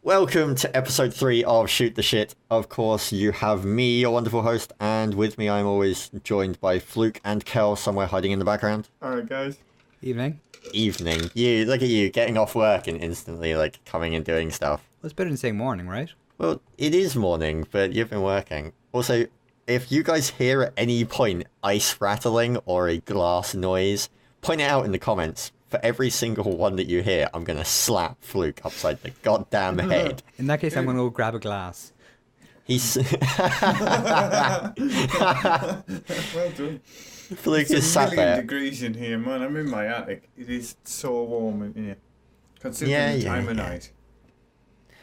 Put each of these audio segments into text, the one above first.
Welcome to episode 3 of Shoot the Shit. Of course, you have me, your wonderful host, and with me I'm always joined by Fluke and Kel somewhere hiding in the background. Alright, guys. Evening. Evening. Look at you, getting off work and instantly, coming and doing stuff. Well, it's better than saying morning, right? Well, it is morning, but you've been working. Also, if you guys hear at any point ice rattling or a glass noise, point it out in the comments. For every single one that you hear, I'm going to slap Fluke upside the goddamn head. In that case, I'm going to go grab a glass. He's... Well done. Fluke It's is a sat million there. degrees in here, man. I'm in my attic. It is so warm in here. Considering the time of night.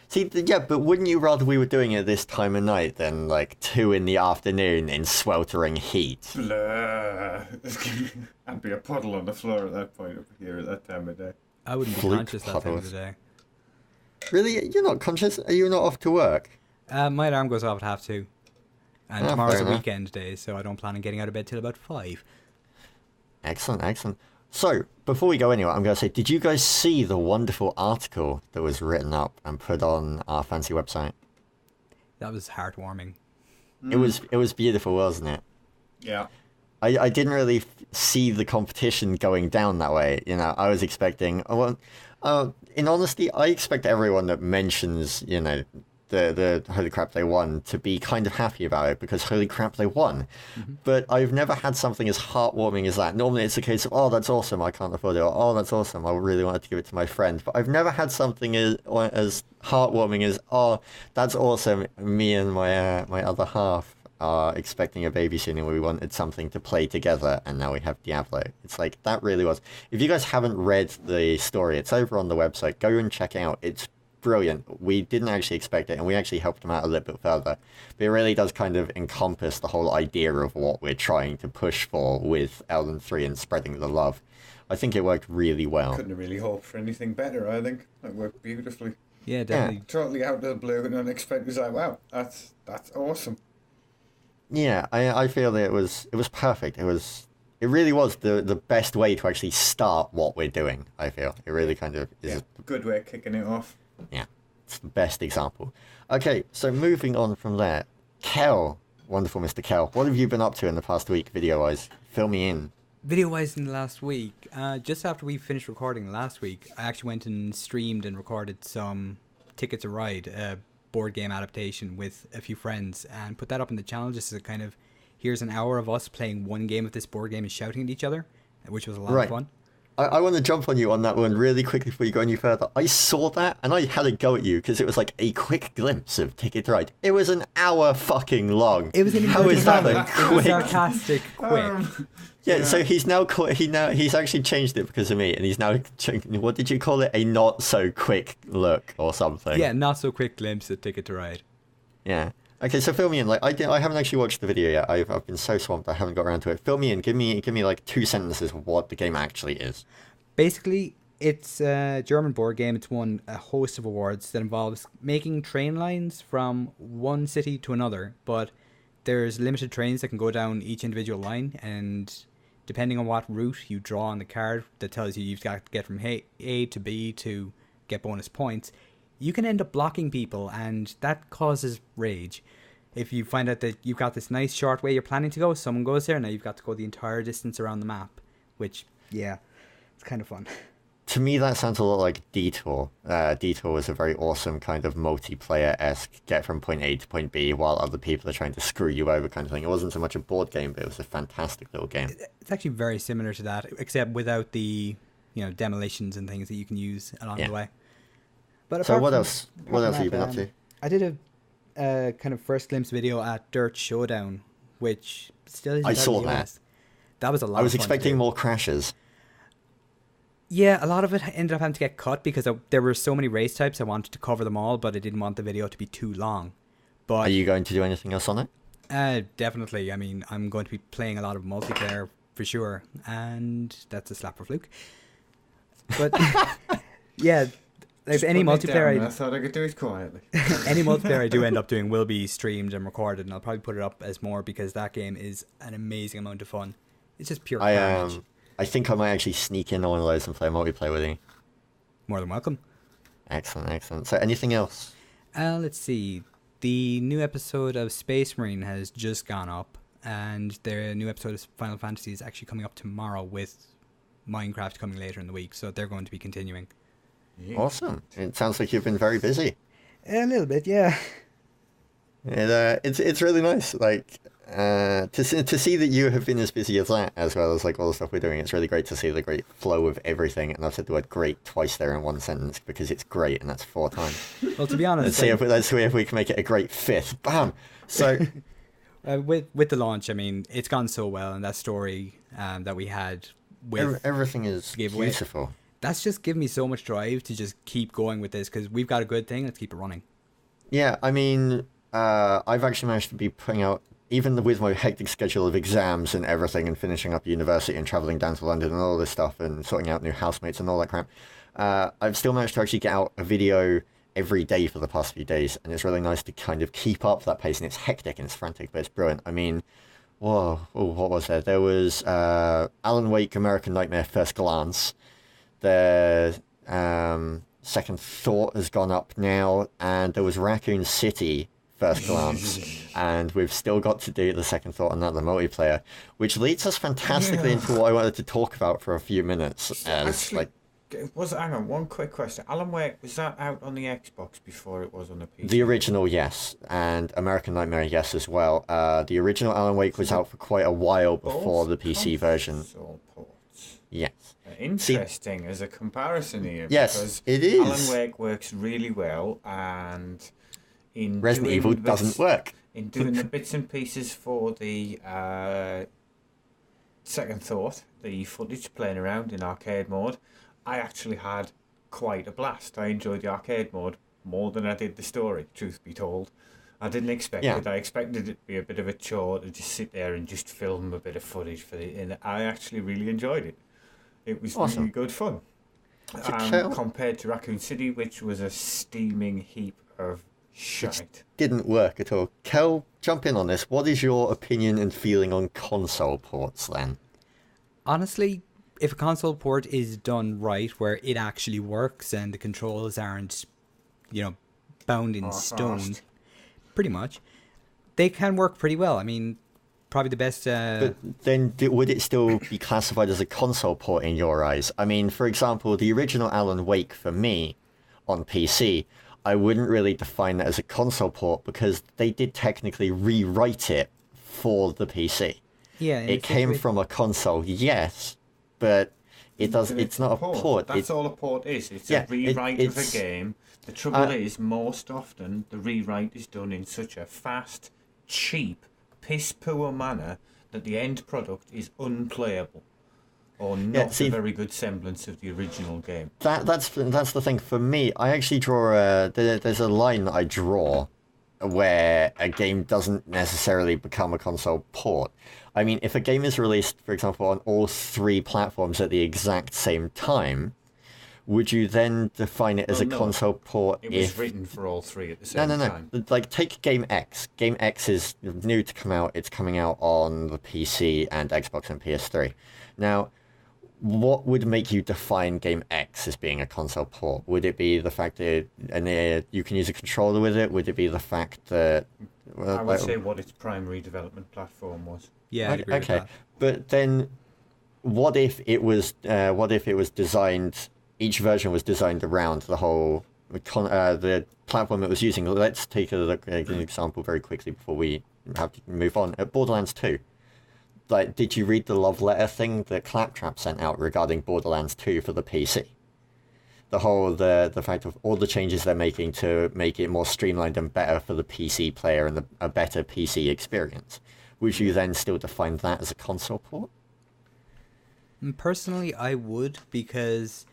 See, yeah, but wouldn't you rather we were doing it this time of night than 2 in the afternoon in sweltering heat? Blah. I'd be a puddle on the floor at that point over here at that time of day. I wouldn't be Fluke conscious that time of puddles. the day. Really? You're not conscious? Are you not off to work? My alarm goes off at 2:30. And tomorrow's fair a enough. weekend day, so I don't plan on getting out of bed till about 5. Excellent, excellent. So, before we go anywhere, I'm going to say, did you guys see the wonderful article that was written up and put on our fancy website? That was heartwarming. It was beautiful, wasn't it? Yeah. I didn't really see the competition going down that way. You know, I was expecting... in honesty, I expect everyone that mentions, the holy crap they won to be kind of happy about it because holy crap they won. Mm-hmm. But I've never had something as heartwarming as that. Normally it's a case of, oh, that's awesome, I can't afford it, or oh, that's awesome, I really wanted to give it to my friend. But I've never had something as heartwarming as, oh, that's awesome, me and my other half are expecting a baby soon and we wanted something to play together and now we have Diablo. It's that really was. If you guys haven't read the story, it's over on the website, go and check it out. It's brilliant. We didn't actually expect it and we actually helped them out a little bit further, but it really does kind of encompass the whole idea of what we're trying to push for with LThan3 and spreading the love. I think it worked really well. Couldn't really hope for anything better, I think. It worked beautifully. Yeah, definitely. Totally out of the blue and unexpected. It's like, wow, that's awesome. Yeah, I feel that it was perfect. It really was the best way to actually start what we're doing, I feel. It really kind of is. Yeah, good way of kicking it off. Yeah, it's the best example. Okay, so moving on from there. Kel, wonderful Mr. Kel, what have you been up to in the past week, video-wise? Fill me in. Video-wise in the last week, just after we finished recording last week, I actually went and streamed and recorded some Ticket to Ride, a board game adaptation with a few friends, and put that up in the channel just as a kind of, here's an hour of us playing one game of this board game and shouting at each other, which was a lot of fun. I want to jump on you on that one really quickly before you go any further. I saw that and I had a go at you because it was like a quick glimpse of Ticket to Ride. It was an hour fucking long. It was How is that a It was quick? sarcastic quick. Yeah, so he's actually changed it because of me, and he's now what did you call it? A not so quick look or something. Yeah, not so quick glimpse of Ticket to Ride. Yeah. Okay, so fill me in. I haven't actually watched the video yet. I've been so swamped I haven't got around to it. Fill me in. Give me 2 sentences of what the game actually is. Basically, it's a German board game. It's won a host of awards that involves making train lines from one city to another, but there's limited trains that can go down each individual line, and depending on what route you draw on the card that tells you you've got to get from A to B to get bonus points, you can end up blocking people, and that causes rage. If you find out that you've got this nice short way you're planning to go, someone goes there, now you've got to go the entire distance around the map, which, yeah, it's kind of fun. To me, that sounds a lot like Detour. Detour was a very awesome kind of multiplayer-esque get from point A to point B while other people are trying to screw you over kind of thing. It wasn't so much a board game, but it was a fantastic little game. It's actually very similar to that, except without the, demolitions and things that you can use along the way. But so what else have you been up to? I did a kind of first glimpse video at Dirt Showdown, which still is. I saw that. That was a lot. I was of fun expecting more crashes. Yeah, a lot of it ended up having to get cut because there were so many race types. I wanted to cover them all, but I didn't want the video to be too long. But are you going to do anything else on it? Definitely. I mean, I'm going to be playing a lot of multiplayer for sure, and that's a slap for Fluke. But yeah, there's any multiplayer. I thought I could do it quietly. Any multiplayer I do end up doing will be streamed and recorded, and I'll probably put it up as more because that game is an amazing amount of fun. It's just pure carnage. I think I might actually sneak in on one of those and play multiplayer with you. More than welcome. Excellent, excellent. So anything else? Let's see. The new episode of Space Marine has just gone up, and the new episode of Final Fantasy is actually coming up tomorrow, with Minecraft coming later in the week, so they're going to be continuing. Yeah. Awesome. It sounds like you've been very busy. A little bit, yeah. It's really nice, like, to see that you have been as busy as that, as well as like all the stuff we're doing. It's really great to see the great flow of everything. And I've said the word "great" twice there in one sentence because it's great, and that's 4 times. Well, to be honest, let's see if we can make it a great 5th. Bam. So, with the launch, I mean, it's gone so well, and that story that we had with everything is beautiful. That's just given me so much drive to just keep going with this, because we've got a good thing. Let's keep it running. Yeah, I mean, I've actually managed to be putting out, even with my hectic schedule of exams and everything, and finishing up university and traveling down to London and all this stuff, and sorting out new housemates and all that crap, I've still managed to actually get out a video every day for the past few days, and it's really nice to kind of keep up that pace. And it's hectic and it's frantic, but it's brilliant. I mean, what was there? There was Alan Wake, American Nightmare, First Glance. The Second Thought has gone up now, and there was Raccoon City, First Glance, and we've still got to do the Second Thought on that, the multiplayer, which leads us fantastically into what I wanted to talk about for a few minutes. Actually, hang on, one quick question. Alan Wake, was that out on the Xbox before it was on the PC? The original, yes, and American Nightmare, yes, as well. The original Alan Wake was out for quite a while before the PC version. Yes. Interesting as a comparison here. Yes, because it is. Alan Wake works really well, and in Resident Evil doesn't work. In doing the bits and pieces for the Second Thought, the footage playing around in arcade mode, I actually had quite a blast. I enjoyed the arcade mode more than I did the story, truth be told. I didn't expect it. I expected it to be a bit of a chore to just sit there and just film a bit of footage for it, and I actually really enjoyed it. It was really good fun. Compared to Raccoon City, which was a steaming heap of shite. It didn't work at all. Kel, jump in on this. What is your opinion and feeling on console ports then? Honestly, if a console port is done right, where it actually works and the controls aren't, bound in stone, pretty much, they can work pretty well. I mean, probably the best... But then would it still be classified as a console port in your eyes? I mean, for example, the original Alan Wake for me on PC, I wouldn't really define that as a console port because they did technically rewrite it for the PC. Yeah, it came from a console, yes, but it's not a port. That's all a port is. It's a rewrite of a game. The trouble is, most often, the rewrite is done in such a fast, cheap, piss-poor manner that the end product is unplayable or not a very good semblance of the original game. That's the thing. For me, I actually draw there's a line that I draw where a game doesn't necessarily become a console port. I mean, if a game is released, for example, on all 3 platforms at the exact same time, would you then define it as a console port? It was written for all 3 at the same time. No. Like, take Game X. Game X is new to come out. It's coming out on the PC and Xbox and PS3. Now, what would make you define Game X as being a console port? Would it be the fact that you can use a controller with it? Would it be the fact that... Well, I would say what its primary development platform was. Yeah, I'd agree with that. But then, what if it was designed... Each version was designed around the whole the platform it was using. Let's take an example very quickly before we have to move on. At Borderlands 2, like, did you read the love letter thing that Claptrap sent out regarding Borderlands 2 for the PC? The fact of all the changes they're making to make it more streamlined and better for the PC player and a better PC experience. Would you then still define that as a console port? Personally, I would, because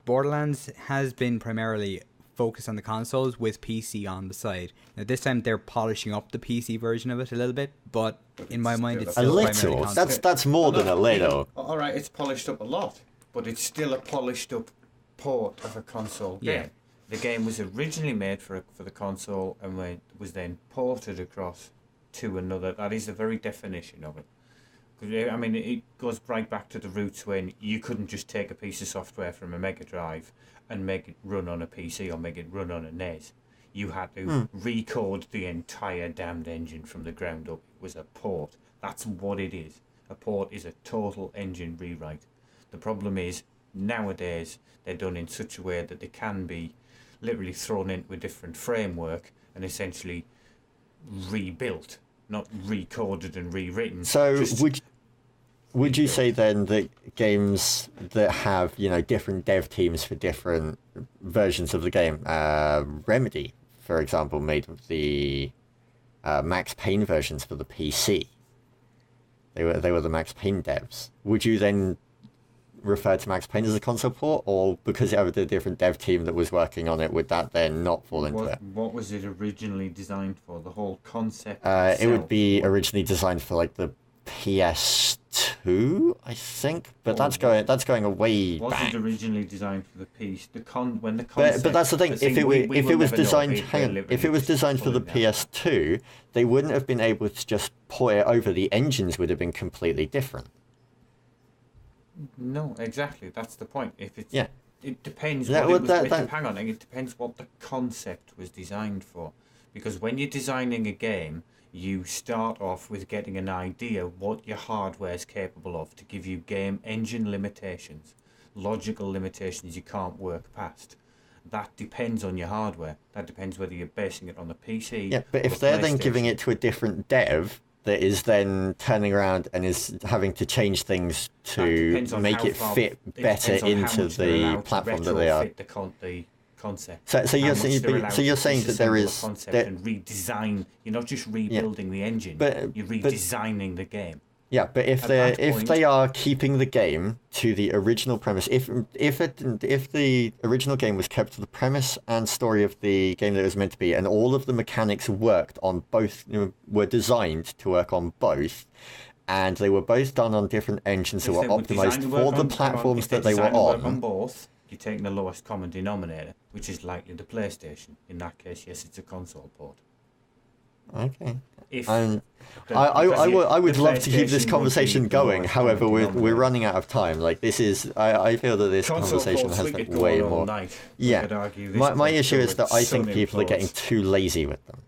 Borderlands has been primarily focused on the consoles with PC on the side. Now, this time they're polishing up the PC version of it a little bit, but in my mind it's still primarily console. That's more than a little. All right, it's polished up a lot, but it's still a polished up port of a console game. The game was originally made for the console and was then ported across to another. That is the very definition of it. I mean, it goes right back to the roots when you couldn't just take a piece of software from a Mega Drive and make it run on a PC or make it run on a NES. You had to recode the entire damned engine from the ground up. It was a port. That's what it is. A port is a total engine rewrite. The problem is, nowadays, they're done in such a way that they can be literally thrown into a different framework and essentially rebuilt, not recoded and rewritten. So would you say then that games that have, different dev teams for different versions of the game, Remedy, for example, made the Max Payne versions for the PC. They were the Max Payne devs. Would you then refer to Max Payne as a console port, or because it had a different dev team that was working on it, would that then not fall into it? What was it originally designed for? The whole concept it would be originally designed for like the PS2, I think, but that's going away back. Was it originally designed for the piece? When the concept, but that's the thing. If it was designed for the PS2, they wouldn't have been able to just port it over. The engines would have been completely different. No, exactly. That's the point. If it's it depends. Hang on. It depends what the concept was designed for, because when you're designing a game, you start off with getting an idea what your hardware is capable of to give you game engine limitations, logical limitations you can't work past. That depends on your hardware. That depends whether you're basing it on the PC. Yeah, but if they're then giving it to a different dev that is then turning around and is having to change things to make it fit better into the platform that they are. The concept. So you're saying that there is concept and redesign. You're not just rebuilding the engine. You're redesigning the game. Yeah, but if they are keeping the game to the original premise, if the original game was kept to the premise and story of the game that it was meant to be, and all of the mechanics worked on both, were designed to work on both, and they were both done on different engines that were optimized for the platforms that they were on both, you're taking the lowest common denominator, which is likely the PlayStation. In that case, yes, it's a console port. Okay. I would love to keep this conversation going. However, we're running out of time. Like, this is, I feel that this conversation has like way more. Yeah. My issue is that I think people are getting too lazy with them.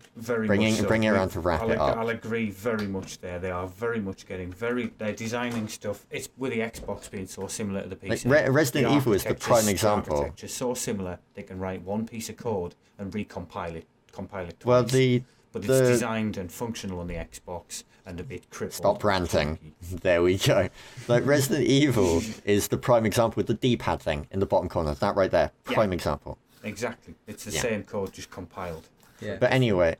Bringing it around to wrap it up. I'll agree very much there. They are very much getting they're designing stuff. It's with the Xbox being so similar to the PC. Like Resident Evil is the prime example. Architecture so similar, they can write one piece of code and compile it twice. Well, but it's designed and functional on the Xbox and a bit crippled. Stop ranting. There we go. Like Resident Evil is the prime example with the D-pad thing in the bottom corner. That right there, prime example. Exactly. It's the same code, just compiled. Yeah. But anyway,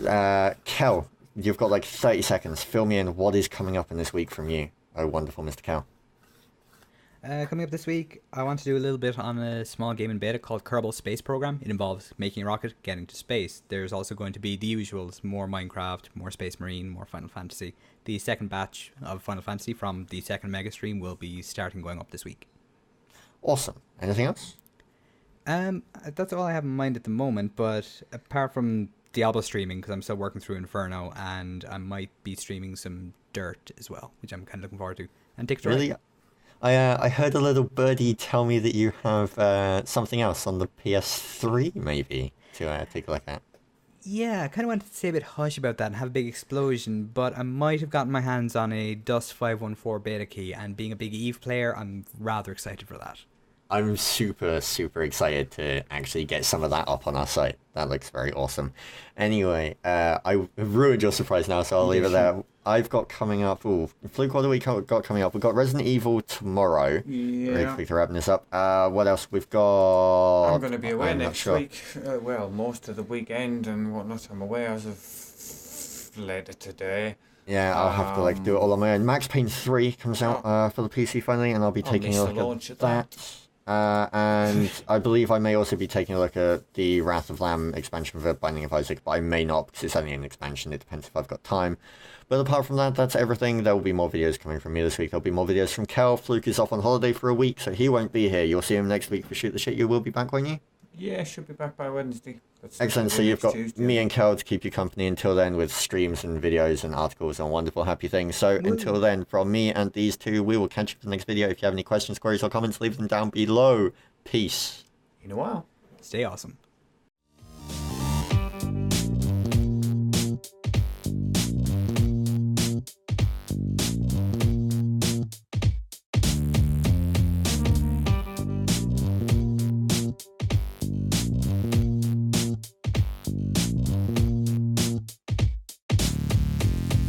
Kel, you've got like 30 seconds. Fill me in. What is coming up in this week from you? Oh, wonderful, Mr. Kel. Coming up this week, I want to do a little bit on a small game in beta called Kerbal Space Program. It involves making a rocket, getting to space. There's also going to be the usuals, more Minecraft, more Space Marine, more Final Fantasy. The second batch of Final Fantasy from the second mega stream will be starting going up this week. Awesome. Anything else? That's all I have in mind at the moment, but apart from Diablo streaming, because I'm still working through Inferno, and I might be streaming some Dirt as well, which I'm kind of looking forward to. And Dick Really? I heard a little birdie tell me that you have something else on the PS3, maybe, to take a look at. Yeah, I kind of wanted to say a bit hush about that and have a big explosion, but I might have gotten my hands on a Dust 514 beta key, and being a big EVE player, I'm rather excited for that. I'm super, super excited to actually get some of that up on our site. That looks very awesome. Anyway, I ruined your surprise now, so I'll leave it there. I've got coming up... Fluke, what do we got coming up? We've got Resident Evil tomorrow. Yeah. Really quickly wrapping this up. What else? We've got... I'm going to be away next week. Most of the weekend and whatnot. I'm away as of later today. Yeah, I'll have to do it all on my own. Max Payne 3 comes out for the PC finally, and I'll be taking a look at that. And I believe I may also be taking a look at the Wrath of Lamb expansion for Binding of Isaac, but I may not because it's only an expansion. It depends if I've got time. But apart from that, that's everything. There will be more videos coming from me this week. There'll be more videos from Kel. Fluke is off on holiday for a week, so he won't be here. You'll see him next week for Shoot the Shit. You will be back, won't you? Yeah, should be back by Wednesday. Excellent. So you've got me and Kel to keep you company until then with streams and videos and articles and wonderful happy things. So until then, from me and these two, we will catch you for the next video. If you have any questions, queries or comments, leave them down below. Peace. in a while. Stay awesome.